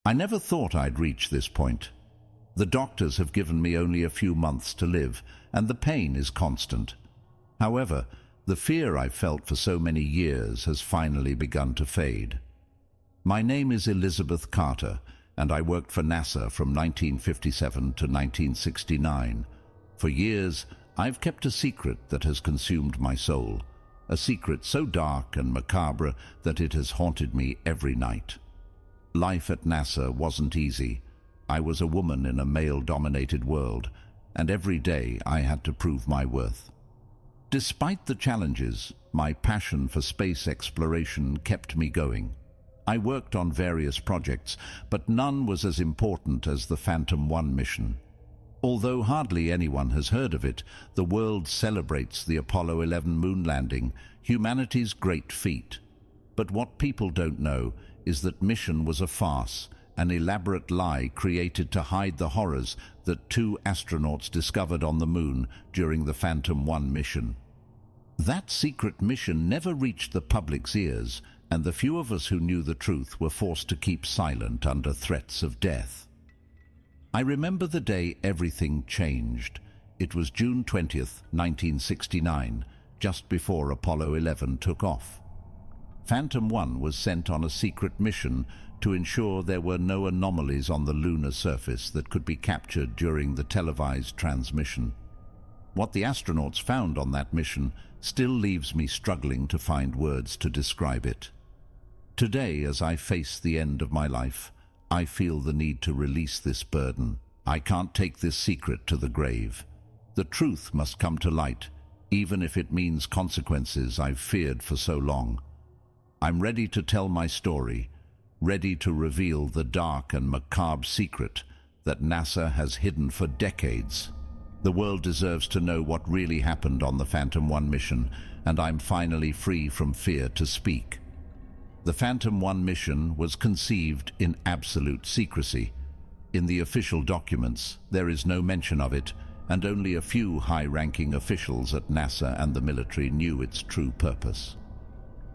I never thought I'd reach this point. The doctors have given me only a few months to live, and the pain is constant. However, the fear I've felt for so many years has finally begun to fade. My name is Elizabeth Carter, and I worked for NASA from 1957 to 1969. For years, I've kept a secret that has consumed my soul, a secret so dark and macabre that it has haunted me every night. Life at NASA wasn't easy. I was a woman in a male-dominated world, and every day I had to prove my worth. Despite the challenges, my passion for space exploration kept me going. I worked on various projects, but none was as important as the Phantom 1 mission. Although hardly anyone has heard of it, the world celebrates the Apollo 11 moon landing, humanity's great feat. But what people don't know is that mission was a farce, an elaborate lie created to hide the horrors that 2 astronauts discovered on the moon during the Phantom 1 mission. That secret mission never reached the public's ears, and the few of us who knew the truth were forced to keep silent under threats of death. I remember the day everything changed. It was June 20th, 1969, just before Apollo 11 took off. Phantom 1 was sent on a secret mission to ensure there were no anomalies on the lunar surface that could be captured during the televised transmission. What the astronauts found on that mission still leaves me struggling to find words to describe it. Today, as I face the end of my life, I feel the need to release this burden. I can't take this secret to the grave. The truth must come to light, even if it means consequences I've feared for so long. I'm ready to tell my story, ready to reveal the dark and macabre secret that NASA has hidden for decades. The world deserves to know what really happened on the Phantom 1 mission, and I'm finally free from fear to speak. The Phantom 1 mission was conceived in absolute secrecy. In the official documents, there is no mention of it, and only a few high-ranking officials at NASA and the military knew its true purpose.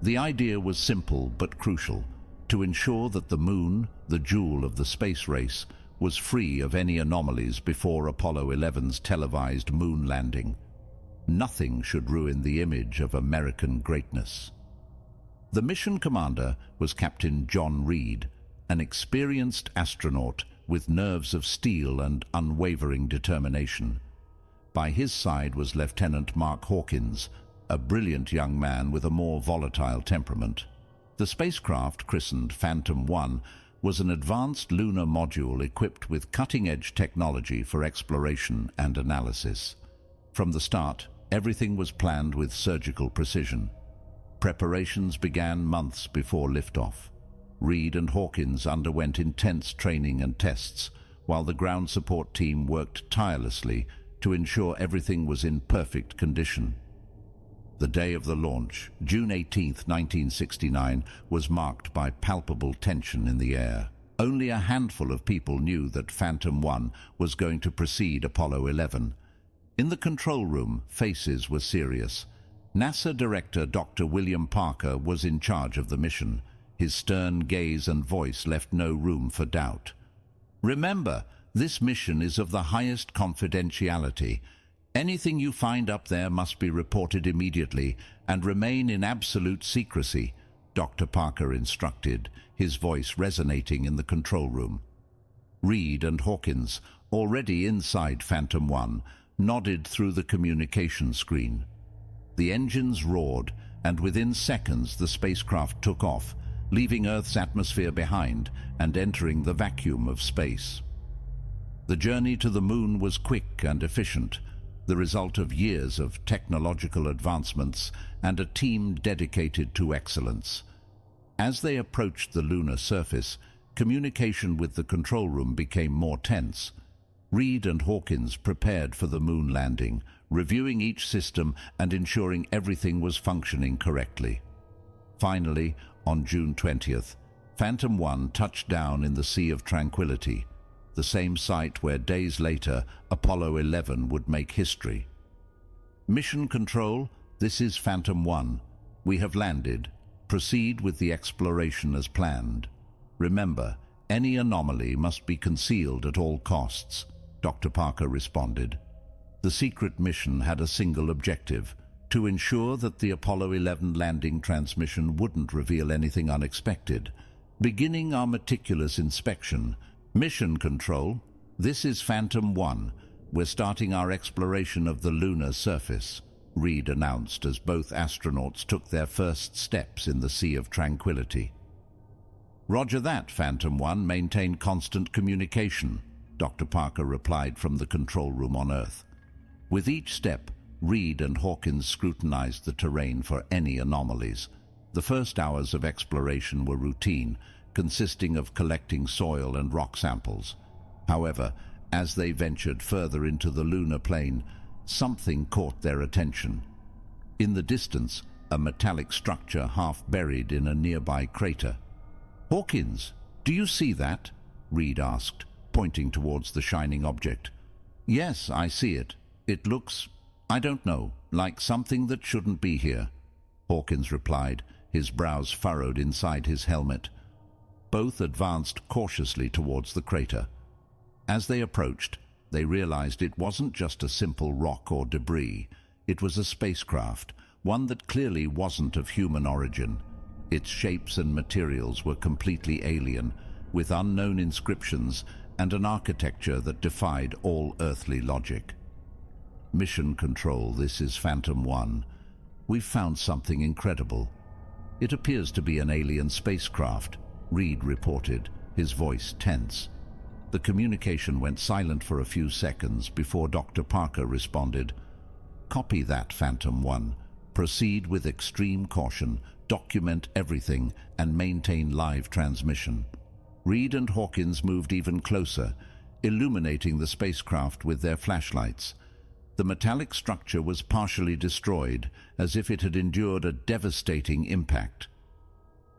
The idea was simple but crucial: to ensure that the moon, the jewel of the space race, was free of any anomalies before Apollo 11's televised moon landing. Nothing should ruin the image of American greatness. The mission commander was Captain John Reed, an experienced astronaut with nerves of steel and unwavering determination. By his side was Lieutenant Mark Hawkins, a brilliant young man with a more volatile temperament. The spacecraft, christened Phantom 1, was an advanced lunar module equipped with cutting-edge technology for exploration and analysis. From the start, everything was planned with surgical precision. Preparations began months before liftoff. Reed and Hawkins underwent intense training and tests, while the ground support team worked tirelessly to ensure everything was in perfect condition. The day of the launch, June 18, 1969, was marked by palpable tension in the air. Only a handful of people knew that Phantom 1 was going to precede Apollo 11. In the control room, faces were serious. NASA Director Dr. William Parker was in charge of the mission. His stern gaze and voice left no room for doubt. "Remember, this mission is of the highest confidentiality. Anything you find up there must be reported immediately and remain in absolute secrecy," Dr. Parker instructed, his voice resonating in the control room. Reed and Hawkins, already inside Phantom 1, nodded through the communication screen. The engines roared, and within seconds the spacecraft took off, leaving Earth's atmosphere behind and entering the vacuum of space. The journey to the moon was quick and efficient, the result of years of technological advancements and a team dedicated to excellence. As they approached the lunar surface, communication with the control room became more tense. Reed and Hawkins prepared for the moon landing, reviewing each system and ensuring everything was functioning correctly. Finally, on June 20th, Phantom 1 touched down in the Sea of Tranquility, the same site where days later Apollo 11 would make history. "Mission Control, this is Phantom 1. We have landed. Proceed with the exploration as planned. Remember, Any anomaly must be concealed at all costs, Dr. Parker responded. The secret mission had a single objective: to ensure that the Apollo 11 landing transmission wouldn't reveal anything unexpected. Beginning our meticulous inspection. Mission Control, this is Phantom 1. We're starting our exploration of the lunar surface, Reed announced as both astronauts took their first steps in the Sea of Tranquility. Roger that, Phantom 1. Maintain constant communication, Dr. Parker replied from the control room on Earth. With each step, Reed and Hawkins scrutinized the terrain for any anomalies. The first hours of exploration were routine, consisting of collecting soil and rock samples. However, as they ventured further into the lunar plain, something caught their attention. In the distance, a metallic structure half buried in a nearby crater. "Hawkins, do you see that?" Reed asked, pointing towards the shining object. "Yes, I see it. It looks, I don't know, like something that shouldn't be here," Hawkins replied, his brows furrowed inside his helmet. Both advanced cautiously towards the crater. As they approached, they realized it wasn't just a simple rock or debris. It was a spacecraft, one that clearly wasn't of human origin. Its shapes and materials were completely alien, with unknown inscriptions and an architecture that defied all earthly logic. "Mission Control, this is Phantom 1. We've found something incredible. It appears to be an alien spacecraft," Reed reported, his voice tense. The communication went silent for a few seconds before Dr. Parker responded. "Copy that, Phantom 1. Proceed with extreme caution, document everything, and maintain live transmission." Reed and Hawkins moved even closer, illuminating the spacecraft with their flashlights. The metallic structure was partially destroyed, as if it had endured a devastating impact.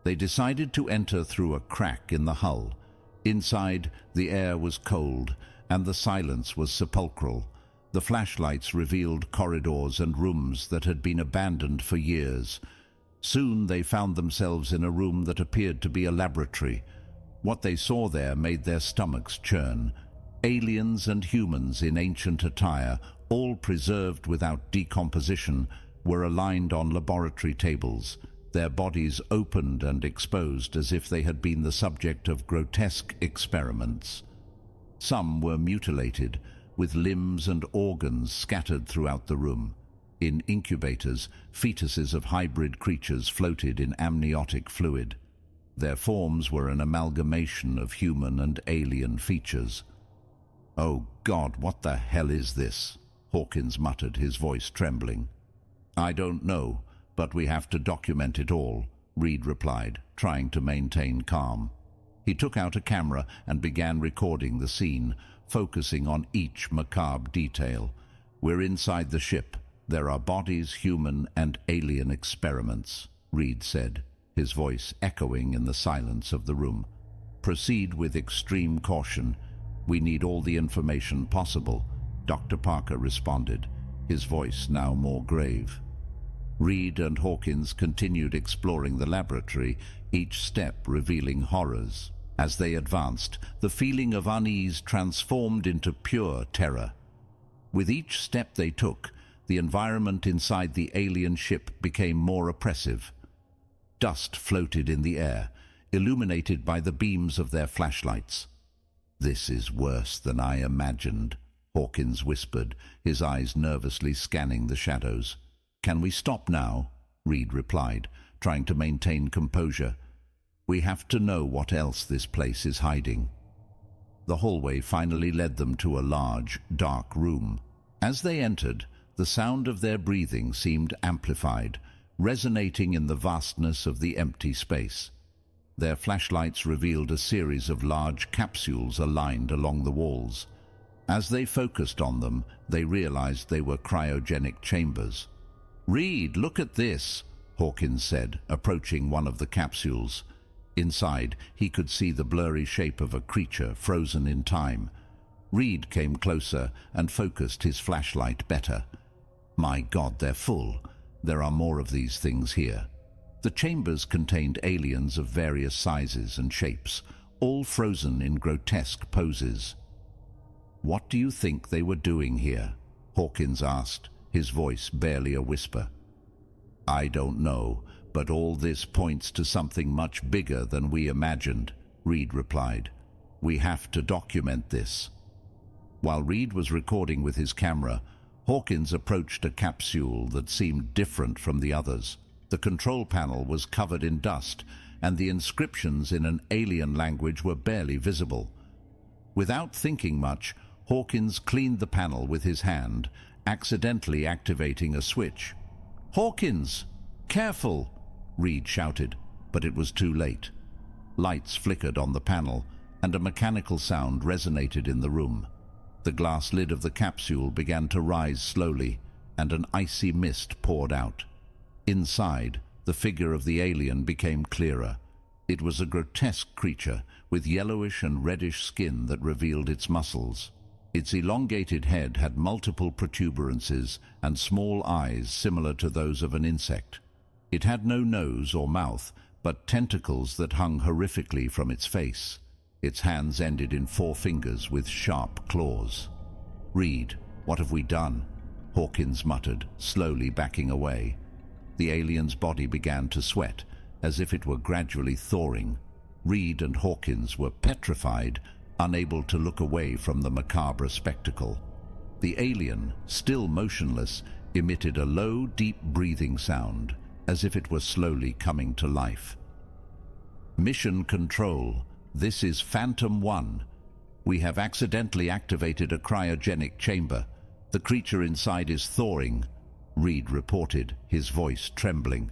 They decided to enter through a crack in the hull. Inside, the air was cold, and the silence was sepulchral. The flashlights revealed corridors and rooms that had been abandoned for years. Soon they found themselves in a room that appeared to be a laboratory. What they saw there made their stomachs churn. Aliens and humans in ancient attire, all preserved without decomposition, were aligned on laboratory tables, their bodies opened and exposed as if they had been the subject of grotesque experiments. Some were mutilated, with limbs and organs scattered throughout the room. In incubators, fetuses of hybrid creatures floated in amniotic fluid. Their forms were an amalgamation of human and alien features. "Oh God, what the hell is this?" Hawkins muttered, his voice trembling. "I don't know, but we have to document it all," Reed replied, trying to maintain calm. He took out a camera and began recording the scene, focusing on each macabre detail. "We're inside the ship. There are bodies, human and alien experiments," Reed said, his voice echoing in the silence of the room. "Proceed with extreme caution. We need all the information possible," Dr. Parker responded, his voice now more grave. Reed and Hawkins continued exploring the laboratory, each step revealing horrors. As they advanced, the feeling of unease transformed into pure terror. With each step they took, the environment inside the alien ship became more oppressive. Dust floated in the air, illuminated by the beams of their flashlights. "This is worse than I imagined," Hawkins whispered, his eyes nervously scanning the shadows. "Can we stop now?" Reed replied, trying to maintain composure. "We have to know what else this place is hiding." The hallway finally led them to a large, dark room. As they entered, the sound of their breathing seemed amplified, resonating in the vastness of the empty space. Their flashlights revealed a series of large capsules aligned along the walls. As they focused on them, they realized they were cryogenic chambers. "Reed, look at this," Hawkins said, approaching one of the capsules. Inside, he could see the blurry shape of a creature frozen in time. Reed came closer and focused his flashlight better. "My God, they're full. There are more of these things here." The chambers contained aliens of various sizes and shapes, all frozen in grotesque poses. "What do you think they were doing here?" Hawkins asked, his voice barely a whisper. "I don't know, but all this points to something much bigger than we imagined," Reed replied. "We have to document this." While Reed was recording with his camera, Hawkins approached a capsule that seemed different from the others. The control panel was covered in dust, and the inscriptions in an alien language were barely visible. Without thinking much, Hawkins cleaned the panel with his hand, accidentally activating a switch. "Hawkins! Careful!" Reed shouted, but it was too late. Lights flickered on the panel, and a mechanical sound resonated in the room. The glass lid of the capsule began to rise slowly, and an icy mist poured out. Inside, the figure of the alien became clearer. It was a grotesque creature, with yellowish and reddish skin that revealed its muscles. Its elongated head had multiple protuberances and small eyes similar to those of an insect. It had no nose or mouth, but tentacles that hung horrifically from its face. Its hands ended in 4 fingers with sharp claws. "Reed, what have we done?" Hawkins muttered, slowly backing away. The alien's body began to sweat, as if it were gradually thawing. Reed and Hawkins were petrified, unable to look away from the macabre spectacle. The alien, still motionless, emitted a low, deep breathing sound, as if it were slowly coming to life. "Mission Control, this is Phantom 1. We have accidentally activated a cryogenic chamber. The creature inside is thawing," Reed reported, his voice trembling.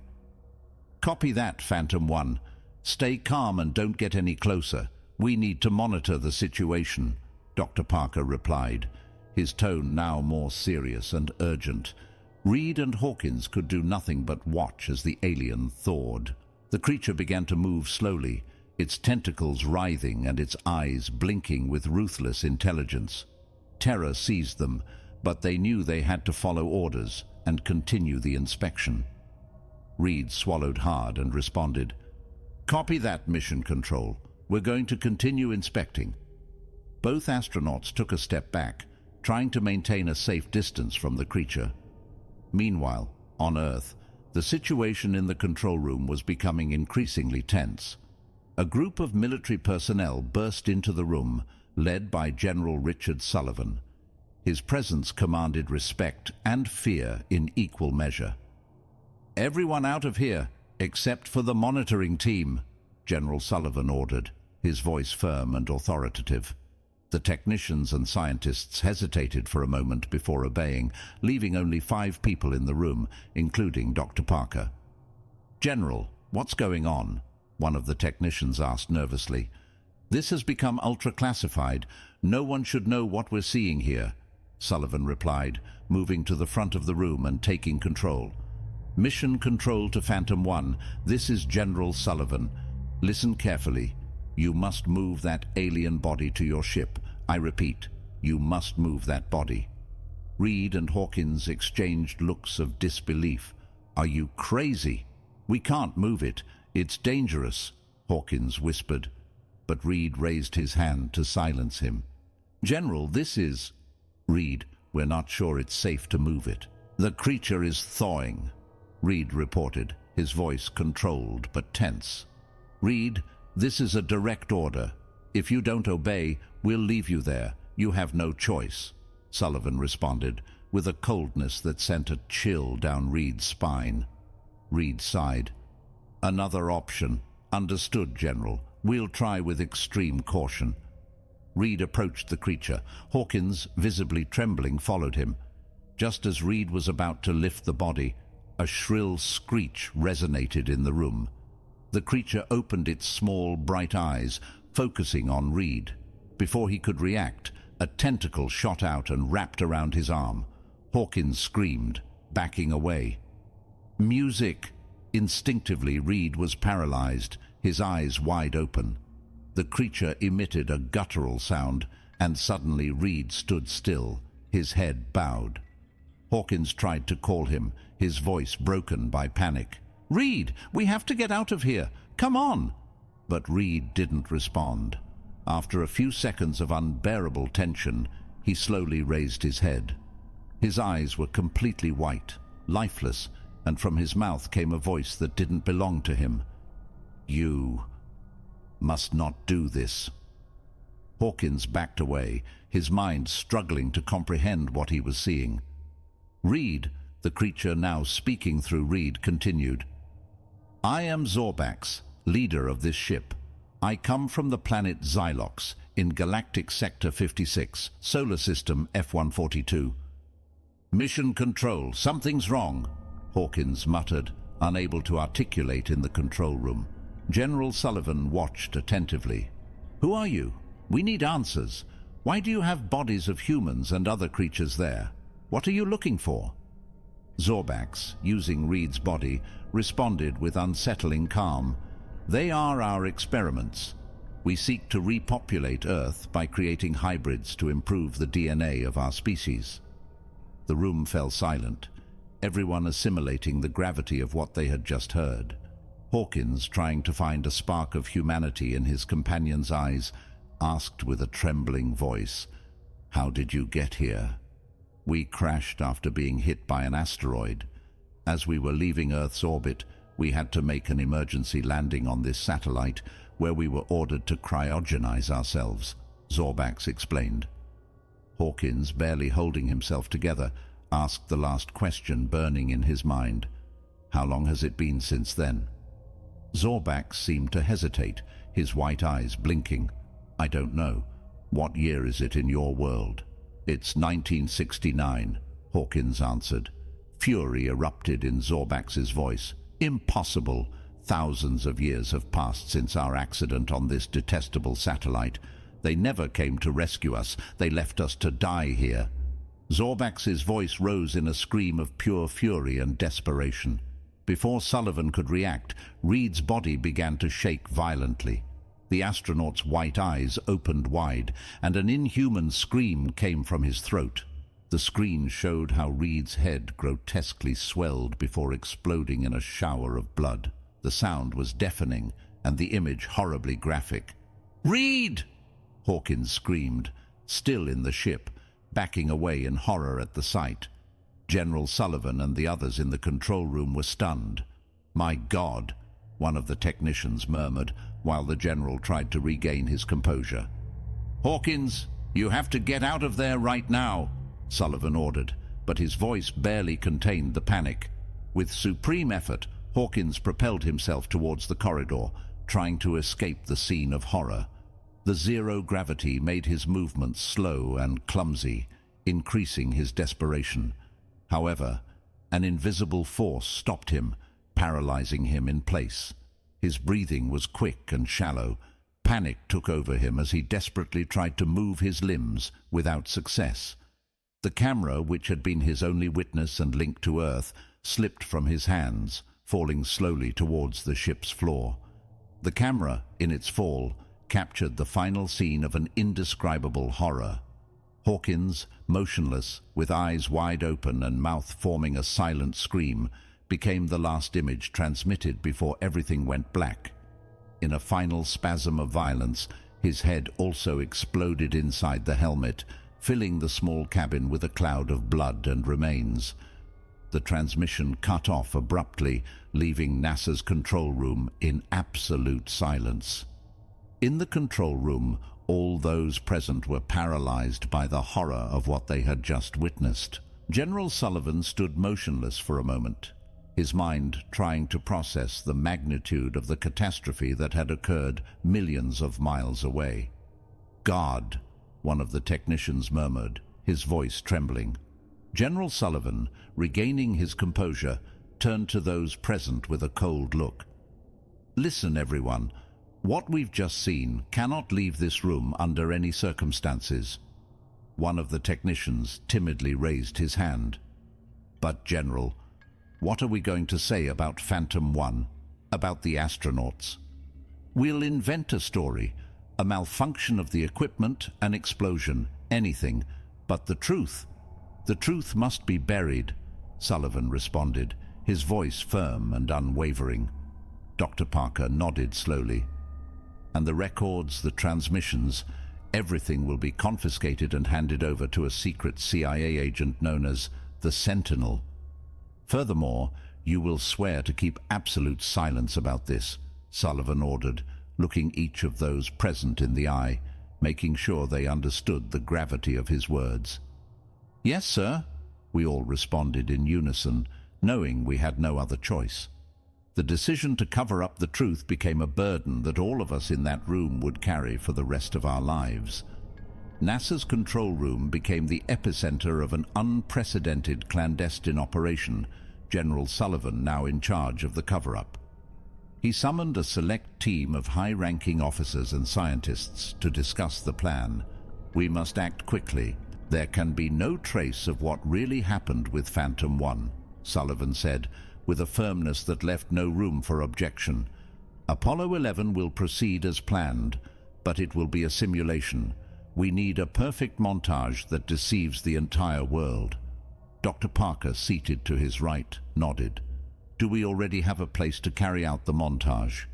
"Copy that, Phantom 1. Stay calm and don't get any closer. We need to monitor the situation," Dr. Parker replied, his tone now more serious and urgent. Reed and Hawkins could do nothing but watch as the alien thawed. The creature began to move slowly, its tentacles writhing and its eyes blinking with ruthless intelligence. Terror seized them, but they knew they had to follow orders and continue the inspection. Reed swallowed hard and responded, "Copy that, Mission Control. We're going to continue inspecting." Both astronauts took a step back, trying to maintain a safe distance from the creature. Meanwhile, on Earth, the situation in the control room was becoming increasingly tense. A group of military personnel burst into the room, led by General Richard Sullivan. His presence commanded respect and fear in equal measure. "Everyone out of here, except for the monitoring team," General Sullivan ordered, his voice firm and authoritative. The technicians and scientists hesitated for a moment before obeying, leaving only 5 people in the room, including Dr. Parker. "General, what's going on?" one of the technicians asked nervously. "This has become ultra-classified. No one should know what we're seeing here," Sullivan replied, moving to the front of the room and taking control. "Mission Control to Phantom 1, this is General Sullivan. Listen carefully. You must move that alien body to your ship. I repeat, you must move that body." Reed and Hawkins exchanged looks of disbelief. "Are you crazy? We can't move it. It's dangerous," Hawkins whispered, but Reed raised his hand to silence him. "General, this is—" "Reed, we're not sure it's safe to move it. The creature is thawing," Reed reported, his voice controlled but tense. "Reed, this is a direct order. If you don't obey, we'll leave you there. You have no choice," Sullivan responded, with a coldness that sent a chill down Reed's spine. Reed sighed. "Another option. Understood, General. We'll try with extreme caution." Reed approached the creature. Hawkins, visibly trembling, followed him. Just as Reed was about to lift the body, a shrill screech resonated in the room. The creature opened its small, bright eyes, focusing on Reed. Before he could react, a tentacle shot out and wrapped around his arm. Hawkins screamed, backing away. "Music!" Instinctively, Reed was paralyzed, his eyes wide open. The creature emitted a guttural sound, and suddenly Reed stood still, his head bowed. Hawkins tried to call him, his voice broken by panic. "Reed, we have to get out of here! Come on!" But Reed didn't respond. After a few seconds of unbearable tension, he slowly raised his head. His eyes were completely white, lifeless, and from his mouth came a voice that didn't belong to him. "You must not do this." Hawkins backed away, his mind struggling to comprehend what he was seeing. Reed, the creature now speaking through Reed, continued, "I am Zorbax, leader of this ship. I come from the planet Xylox in Galactic Sector 56, Solar System F-142. "Mission Control, something's wrong," Hawkins muttered, unable to articulate in the control room. General Sullivan watched attentively. "Who are you? We need answers. Why do you have bodies of humans and other creatures there? What are you looking for?" Zorbax, using Reed's body, responded with unsettling calm. "They are our experiments. We seek to repopulate Earth by creating hybrids to improve the DNA of our species." The room fell silent, everyone assimilating the gravity of what they had just heard. Hawkins, trying to find a spark of humanity in his companion's eyes, asked with a trembling voice, "How did you get here?" "We crashed after being hit by an asteroid. As we were leaving Earth's orbit, we had to make an emergency landing on this satellite, where we were ordered to cryogenize ourselves," Zorbax explained. Hawkins, barely holding himself together, asked the last question burning in his mind. "How long has it been since then?" Zorbax seemed to hesitate, his white eyes blinking. "I don't know. What year is it in your world?" "It's 1969, Hawkins answered. Fury erupted in Zorbax's voice. "Impossible! Thousands of years have passed since our accident on this detestable satellite. They never came to rescue us. They left us to die here." Zorbax's voice rose in a scream of pure fury and desperation. Before Sullivan could react, Reed's body began to shake violently. The astronaut's white eyes opened wide, and an inhuman scream came from his throat. The screen showed how Reed's head grotesquely swelled before exploding in a shower of blood. The sound was deafening, and the image horribly graphic. "Reed!" Hawkins screamed, still in the ship, backing away in horror at the sight. General Sullivan and the others in the control room were stunned. "My God," one of the technicians murmured, while the general tried to regain his composure. "Hawkins, you have to get out of there right now," Sullivan ordered, but his voice barely contained the panic. With supreme effort, Hawkins propelled himself towards the corridor, trying to escape the scene of horror. The zero gravity made his movements slow and clumsy, increasing his desperation. However, an invisible force stopped him, paralyzing him in place. His breathing was quick and shallow. Panic took over him as he desperately tried to move his limbs without success. The camera, which had been his only witness and link to Earth, slipped from his hands, falling slowly towards the ship's floor. The camera, in its fall, captured the final scene of an indescribable horror. Hawkins, motionless, with eyes wide open and mouth forming a silent scream, became the last image transmitted before everything went black. In a final spasm of violence, his head also exploded inside the helmet, filling the small cabin with a cloud of blood and remains. The transmission cut off abruptly, leaving NASA's control room in absolute silence. In the control room, all those present were paralyzed by the horror of what they had just witnessed. General Sullivan stood motionless for a moment, his mind trying to process the magnitude of the catastrophe that had occurred millions of miles away. "God," one of the technicians murmured, his voice trembling. General Sullivan, regaining his composure, turned to those present with a cold look. "Listen, everyone. What we've just seen cannot leave this room under any circumstances." One of the technicians timidly raised his hand. "But, General, what are we going to say about Phantom 1, about the astronauts?" "We'll invent a story, a malfunction of the equipment, an explosion, anything. But the truth must be buried," Sullivan responded, his voice firm and unwavering. Dr. Parker nodded slowly. And the records, the transmissions, everything will be confiscated and handed over to a secret CIA agent known as the Sentinel. Furthermore, you will swear to keep absolute silence about this, Sullivan ordered, looking each of those present in the eye, making sure they understood the gravity of his words. "Yes, sir," we all responded in unison, knowing we had no other choice. The decision to cover up the truth became a burden that all of us in that room would carry for the rest of our lives. NASA's control room became the epicenter of an unprecedented clandestine operation, General Sullivan now in charge of the cover-up. He summoned a select team of high-ranking officers and scientists to discuss the plan. "We must act quickly. There can be no trace of what really happened with Phantom 1, Sullivan said, with a firmness that left no room for objection. "Apollo 11 will proceed as planned, but it will be a simulation. We need a perfect montage that deceives the entire world." Dr. Parker, seated to his right, nodded. "Do we already have a place to carry out the montage?"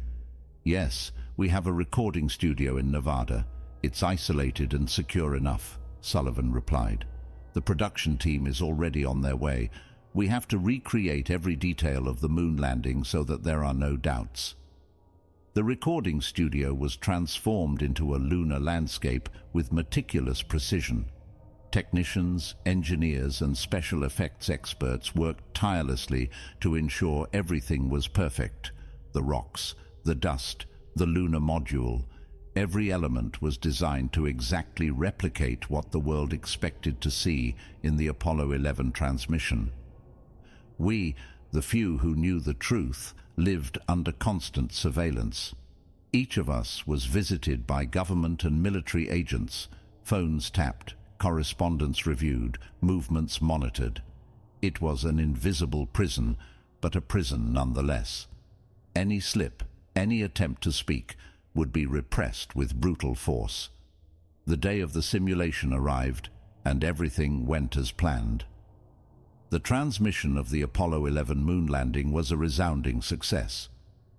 "Yes, we have a recording studio in Nevada. It's isolated and secure enough," Sullivan replied. "The production team is already on their way. We have to recreate every detail of the moon landing so that there are no doubts." The recording studio was transformed into a lunar landscape with meticulous precision. Technicians, engineers, and special effects experts worked tirelessly to ensure everything was perfect. The rocks, the dust, the lunar module. Every element was designed to exactly replicate what the world expected to see in the Apollo 11 transmission. We, the few who knew the truth, lived under constant surveillance. Each of us was visited by government and military agents, phones tapped, correspondence reviewed, movements monitored. It was an invisible prison, but a prison nonetheless. Any slip, any attempt to speak, would be repressed with brutal force. The day of the simulation arrived, and everything went as planned. The transmission of the Apollo 11 moon landing was a resounding success.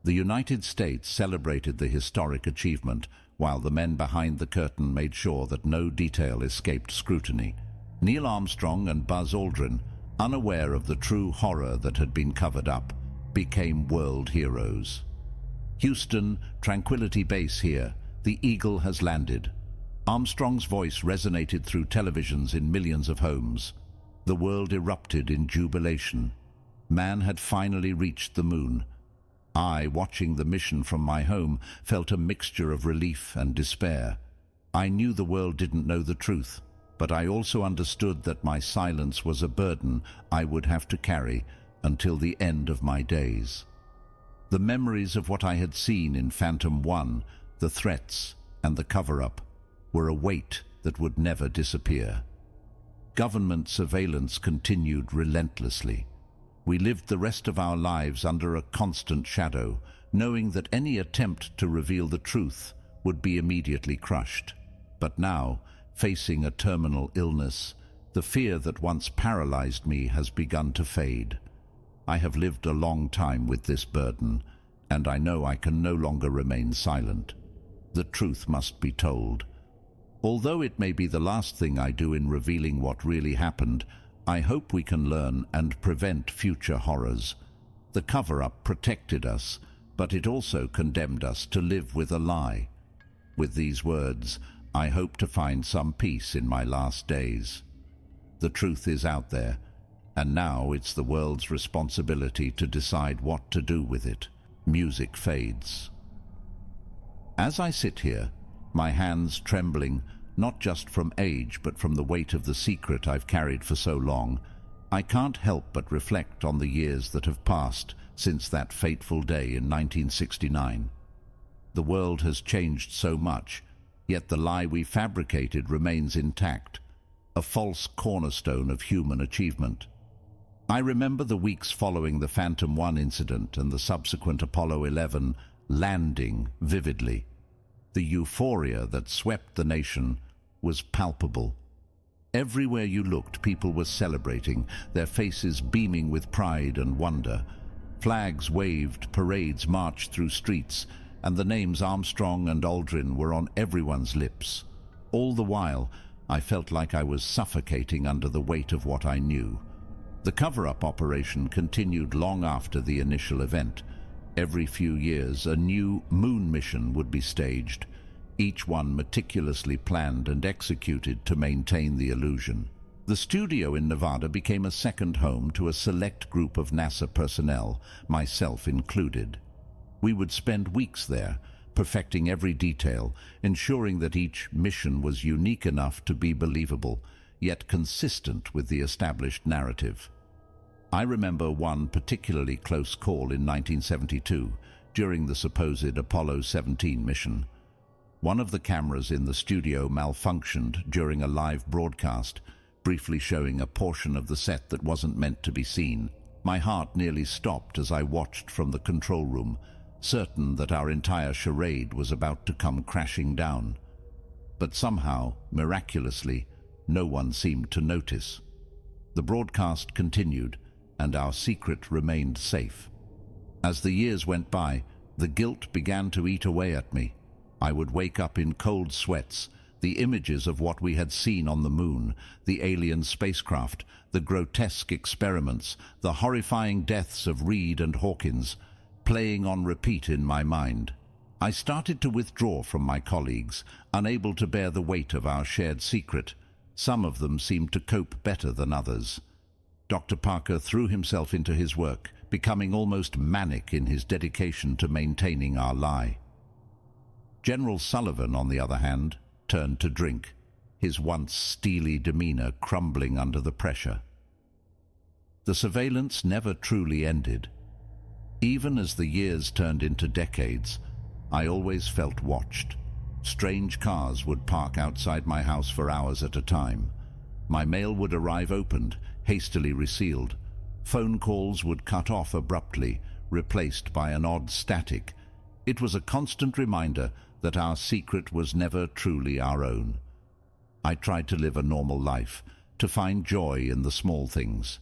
The United States celebrated the historic achievement, while the men behind the curtain made sure that no detail escaped scrutiny. Neil Armstrong and Buzz Aldrin, unaware of the true horror that had been covered up, became world heroes. "Houston, Tranquility Base here. The Eagle has landed." Armstrong's voice resonated through televisions in millions of homes. The world erupted in jubilation. Man had finally reached the moon. I, watching the mission from my home, felt a mixture of relief and despair. I knew the world didn't know the truth, but I also understood that my silence was a burden I would have to carry until the end of my days. The memories of what I had seen in Phantom 1, the threats and the cover-up, were a weight that would never disappear. Government surveillance continued relentlessly. We lived the rest of our lives under a constant shadow, knowing that any attempt to reveal the truth would be immediately crushed. But now, facing a terminal illness, the fear that once paralyzed me has begun to fade. I have lived a long time with this burden, and I know I can no longer remain silent. The truth must be told. Although it may be the last thing I do in revealing what really happened, I hope we can learn and prevent future horrors. The cover-up protected us, but it also condemned us to live with a lie. With these words, I hope to find some peace in my last days. The truth is out there, and now it's the world's responsibility to decide what to do with it. Music fades. As I sit here, my hands trembling, not just from age but from the weight of the secret I've carried for so long, I can't help but reflect on the years that have passed since that fateful day in 1969. The world has changed so much, yet the lie we fabricated remains intact, a false cornerstone of human achievement. I remember the weeks following the Phantom 1 incident and the subsequent Apollo 11 landing vividly. The euphoria that swept the nation was palpable. Everywhere you looked, people were celebrating, their faces beaming with pride and wonder. Flags waved, parades marched through streets, and the names Armstrong and Aldrin were on everyone's lips. All the while, I felt like I was suffocating under the weight of what I knew. The cover-up operation continued long after the initial event. Every few years, a new moon mission would be staged, each one meticulously planned and executed to maintain the illusion. The studio in Nevada became a second home to a select group of NASA personnel, myself included. We would spend weeks there, perfecting every detail, ensuring that each mission was unique enough to be believable, yet consistent with the established narrative. I remember one particularly close call in 1972, during the supposed Apollo 17 mission. One of the cameras in the studio malfunctioned during a live broadcast, briefly showing a portion of the set that wasn't meant to be seen. My heart nearly stopped as I watched from the control room, certain that our entire charade was about to come crashing down. But somehow, miraculously, no one seemed to notice. The broadcast continued, and our secret remained safe. As the years went by, the guilt began to eat away at me. I would wake up in cold sweats, the images of what we had seen on the moon, the alien spacecraft, the grotesque experiments, the horrifying deaths of Reed and Hawkins, playing on repeat in my mind. I started to withdraw from my colleagues, unable to bear the weight of our shared secret. Some of them seemed to cope better than others. Dr. Parker threw himself into his work, becoming almost manic in his dedication to maintaining our lie. General Sullivan, on the other hand, turned to drink, his once steely demeanor crumbling under the pressure. The surveillance never truly ended. Even as the years turned into decades, I always felt watched. Strange cars would park outside my house for hours at a time. My mail would arrive opened, hastily resealed. Phone calls would cut off abruptly, replaced by an odd static. It was a constant reminder that our secret was never truly our own. I tried to live a normal life, to find joy in the small things.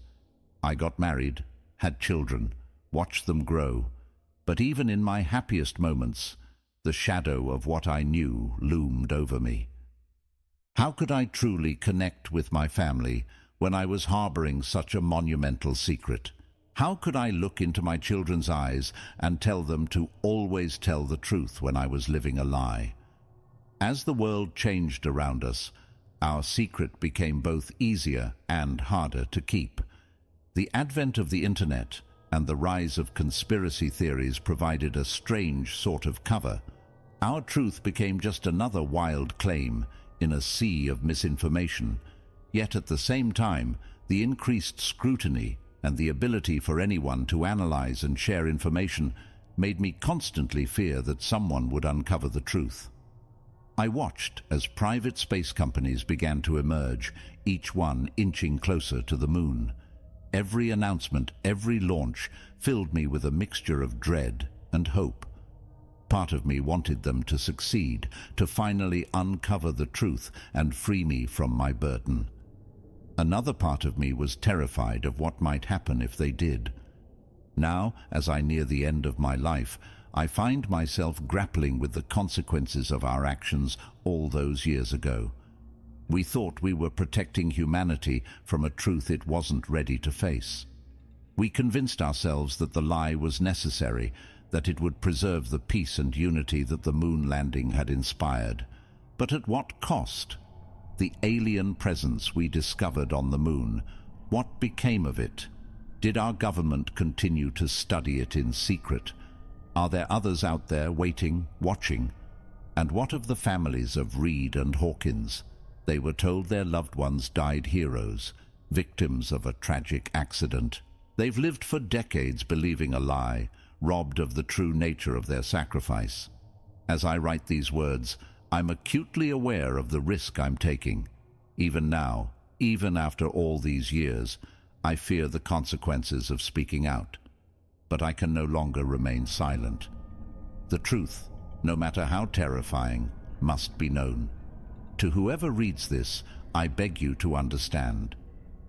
I got married, had children, watched them grow, but even in my happiest moments, the shadow of what I knew loomed over me. How could I truly connect with my family when I was harboring such a monumental secret? How could I look into my children's eyes and tell them to always tell the truth when I was living a lie? As the world changed around us, our secret became both easier and harder to keep. The advent of the internet and the rise of conspiracy theories provided a strange sort of cover. Our truth became just another wild claim in a sea of misinformation. Yet at the same time, the increased scrutiny and the ability for anyone to analyze and share information made me constantly fear that someone would uncover the truth. I watched as private space companies began to emerge, each one inching closer to the moon. Every announcement, every launch filled me with a mixture of dread and hope. Part of me wanted them to succeed, to finally uncover the truth and free me from my burden. Another part of me was terrified of what might happen if they did. Now, as I near the end of my life, I find myself grappling with the consequences of our actions all those years ago. We thought we were protecting humanity from a truth it wasn't ready to face. We convinced ourselves that the lie was necessary, that it would preserve the peace and unity that the moon landing had inspired. But at what cost? The alien presence we discovered on the moon, what became of it? Did our government continue to study it in secret? Are there others out there waiting, watching? And what of the families of Reed and Hawkins? They were told their loved ones died heroes, victims of a tragic accident. They've lived for decades believing a lie, robbed of the true nature of their sacrifice. As I write these words, I'm acutely aware of the risk I'm taking. Even now, even after all these years, I fear the consequences of speaking out. But I can no longer remain silent. The truth, no matter how terrifying, must be known. To whoever reads this, I beg you to understand.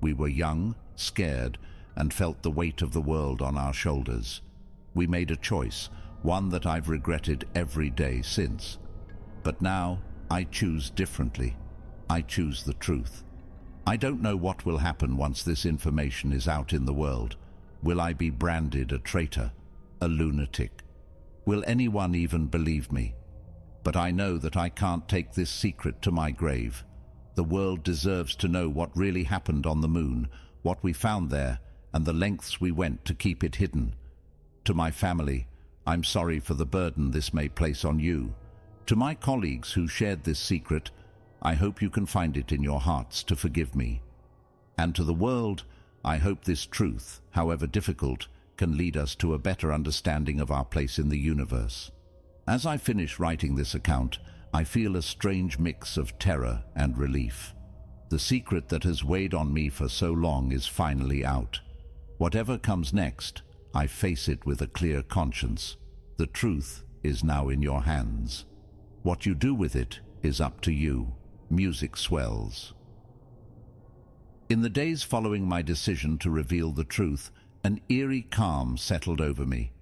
We were young, scared, and felt the weight of the world on our shoulders. We made a choice, one that I've regretted every day since. But now, I choose differently. I choose the truth. I don't know what will happen once this information is out in the world. Will I be branded a traitor, a lunatic? Will anyone even believe me? But I know that I can't take this secret to my grave. The world deserves to know what really happened on the moon, what we found there, and the lengths we went to keep it hidden. To my family, I'm sorry for the burden this may place on you. To my colleagues who shared this secret, I hope you can find it in your hearts to forgive me. And to the world, I hope this truth, however difficult, can lead us to a better understanding of our place in the universe. As I finish writing this account, I feel a strange mix of terror and relief. The secret that has weighed on me for so long is finally out. Whatever comes next, I face it with a clear conscience. The truth is now in your hands. What you do with it is up to you. Music swells. In the days following my decision to reveal the truth, an eerie calm settled over me.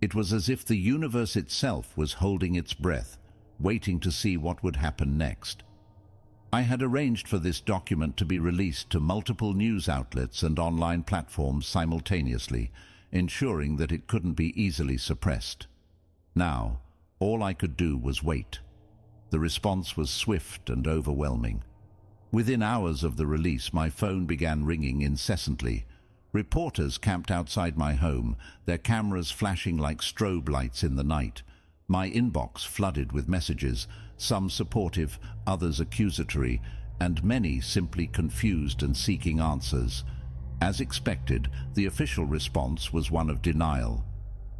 It was as if the universe itself was holding its breath, waiting to see what would happen next. I had arranged for this document to be released to multiple news outlets and online platforms simultaneously, ensuring that it couldn't be easily suppressed. Now, all I could do was wait. The response was swift and overwhelming. Within hours of the release, my phone began ringing incessantly. Reporters camped outside my home, their cameras flashing like strobe lights in the night. My inbox flooded with messages, some supportive, others accusatory, and many simply confused and seeking answers. As expected, the official response was one of denial.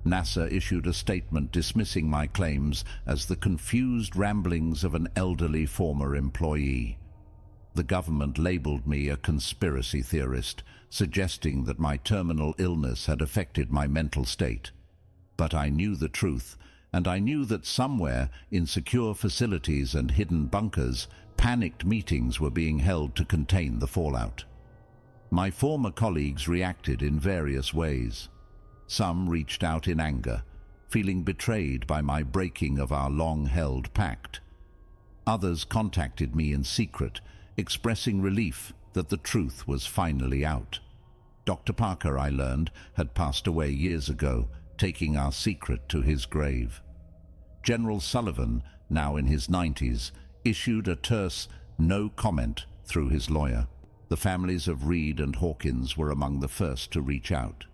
NASA issued a statement dismissing my claims as the confused ramblings of an elderly former employee. The government labeled me a conspiracy theorist, suggesting that my terminal illness had affected my mental state. But I knew the truth, and I knew that somewhere, in secure facilities and hidden bunkers, panicked meetings were being held to contain the fallout. My former colleagues reacted in various ways. Some reached out in anger, feeling betrayed by my breaking of our long-held pact. Others contacted me in secret, expressing relief that the truth was finally out. Dr. Parker, I learned, had passed away years ago, taking our secret to his grave. General Sullivan, now in his 90s, issued a terse no comment through his lawyer. The families of Reed and Hawkins were among the first to reach out.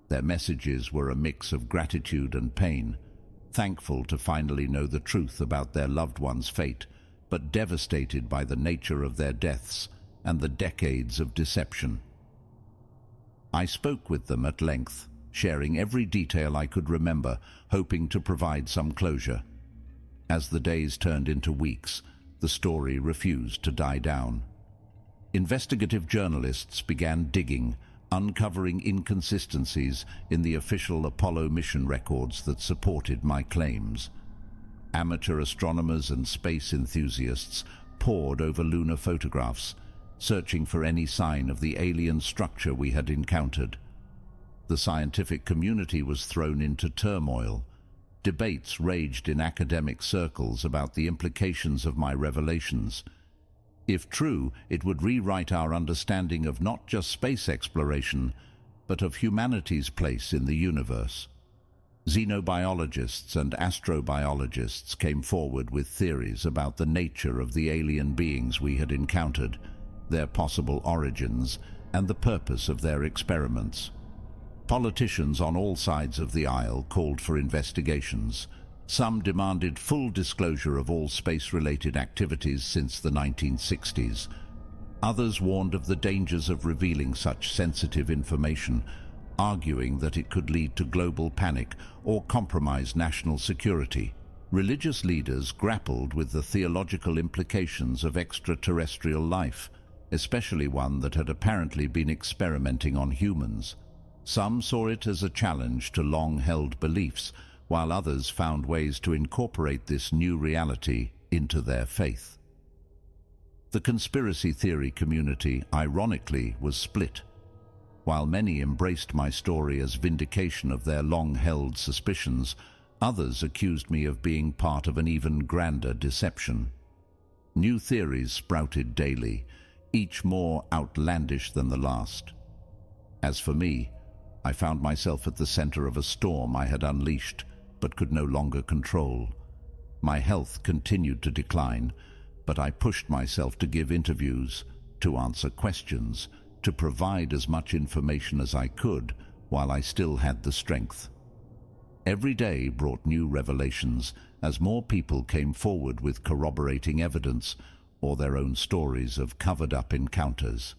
Their messages were a mix of gratitude and pain, thankful to finally know the truth about their loved one's fate, but devastated by the nature of their deaths and the decades of deception. I spoke with them at length, sharing every detail I could remember, hoping to provide some closure. As the days turned into weeks, the story refused to die down. Investigative journalists began digging, uncovering inconsistencies in the official Apollo mission records that supported my claims. Amateur astronomers and space enthusiasts pored over lunar photographs, searching for any sign of the alien structure we had encountered. The scientific community was thrown into turmoil. Debates raged in academic circles about the implications of my revelations. If true, it would rewrite our understanding of not just space exploration, but of humanity's place in the universe. Xenobiologists and astrobiologists came forward with theories about the nature of the alien beings we had encountered, their possible origins, and the purpose of their experiments. Politicians on all sides of the aisle called for investigations. Some demanded full disclosure of all space-related activities since the 1960s. Others warned of the dangers of revealing such sensitive information, arguing that it could lead to global panic or compromise national security. Religious leaders grappled with the theological implications of extraterrestrial life, especially one that had apparently been experimenting on humans. Some saw it as a challenge to long-held beliefs, while others found ways to incorporate this new reality into their faith. The conspiracy theory community, ironically, was split. While many embraced my story as vindication of their long-held suspicions, Others accused me of being part of an even grander deception. New theories sprouted daily, each more outlandish than the last. As for me, I found myself at the center of a storm I had unleashed but could no longer control. My health continued to decline, but I pushed myself to give interviews, to answer questions, to provide as much information as I could while I still had the strength. Every day brought new revelations as more people came forward with corroborating evidence or their own stories of covered-up encounters.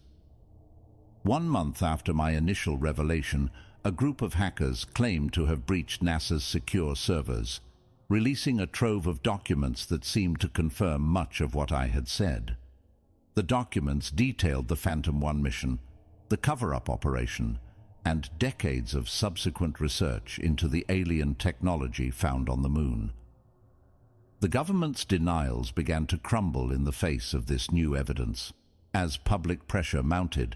1 month after my initial revelation, a group of hackers claimed to have breached NASA's secure servers, releasing a trove of documents that seemed to confirm much of what I had said. The documents detailed the Phantom 1 mission, the cover-up operation, and decades of subsequent research into the alien technology found on the moon. The government's denials began to crumble in the face of this new evidence. As public pressure mounted,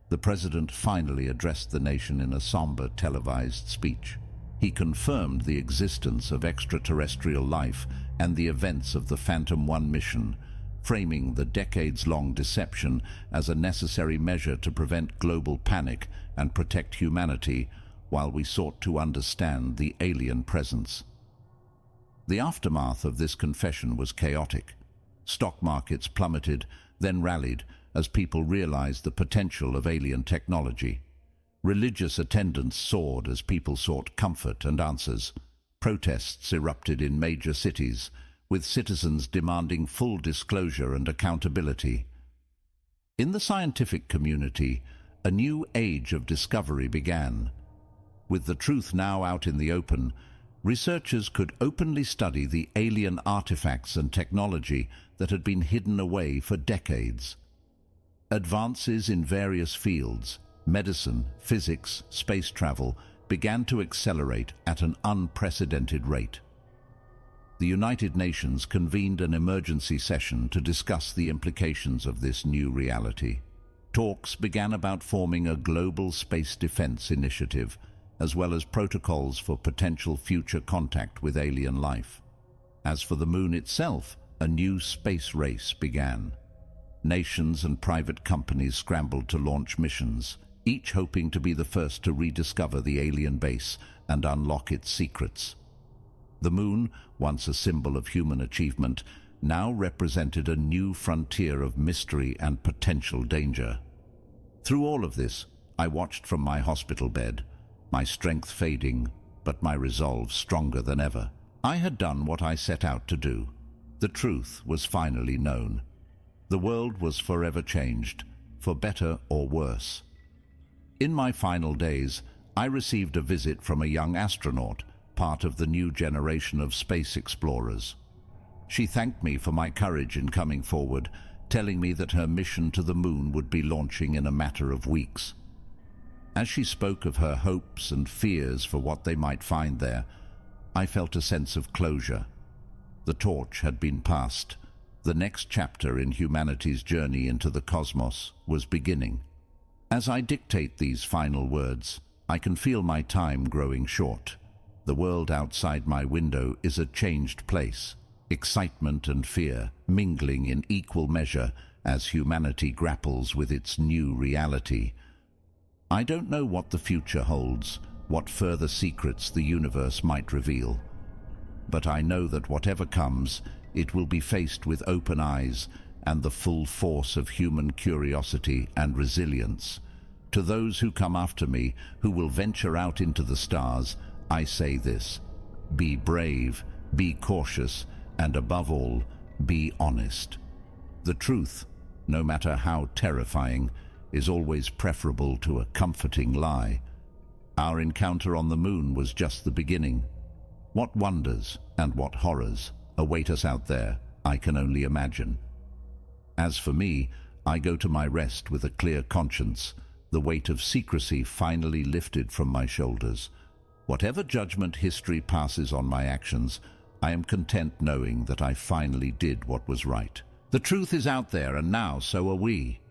the president finally addressed the nation in a somber televised speech. He confirmed the existence of extraterrestrial life and the events of the Phantom 1 mission, framing the decades-long deception as a necessary measure to prevent global panic and protect humanity while we sought to understand the alien presence. The aftermath of this confession was chaotic. Stock markets plummeted, then rallied as people realized the potential of alien technology. Religious attendance soared as people sought comfort and answers. Protests erupted in major cities, with citizens demanding full disclosure and accountability. In the scientific community, a new age of discovery began. With the truth now out in the open, researchers could openly study the alien artifacts and technology that had been hidden away for decades. Advances in various fields, medicine, physics, space travel, began to accelerate at an unprecedented rate. The United Nations convened an emergency session to discuss the implications of this new reality. Talks began about forming a global space defense initiative, as well as protocols for potential future contact with alien life. As for the moon itself, a new space race began. Nations and private companies scrambled to launch missions, each hoping to be the first to rediscover the alien base and unlock its secrets. The moon, once a symbol of human achievement, now represented a new frontier of mystery and potential danger. Through all of this, I watched from my hospital bed, my strength fading, but my resolve stronger than ever. I had done what I set out to do. The truth was finally known. The world was forever changed, for better or worse. In my final days, I received a visit from a young astronaut, part of the new generation of space explorers. She thanked me for my courage in coming forward, telling me that her mission to the moon would be launching in a matter of weeks. As she spoke of her hopes and fears for what they might find there, I felt a sense of closure. The torch had been passed. The next chapter in humanity's journey into the cosmos was beginning. As I dictate these final words, I can feel my time growing short. The world outside my window is a changed place, excitement and fear mingling in equal measure as humanity grapples with its new reality. I don't know what the future holds, what further secrets the universe might reveal. But I know that whatever comes, it will be faced with open eyes and the full force of human curiosity and resilience. To those who come after me, who will venture out into the stars, I say this: be brave, be cautious, and above all, be honest. The truth, no matter how terrifying, is always preferable to a comforting lie. Our encounter on the moon was just the beginning. What wonders and what horrors await us out there, I can only imagine. As for me, I go to my rest with a clear conscience, the weight of secrecy finally lifted from my shoulders. Whatever judgment history passes on my actions, I am content knowing that I finally did what was right. The truth is out there, and now so are we.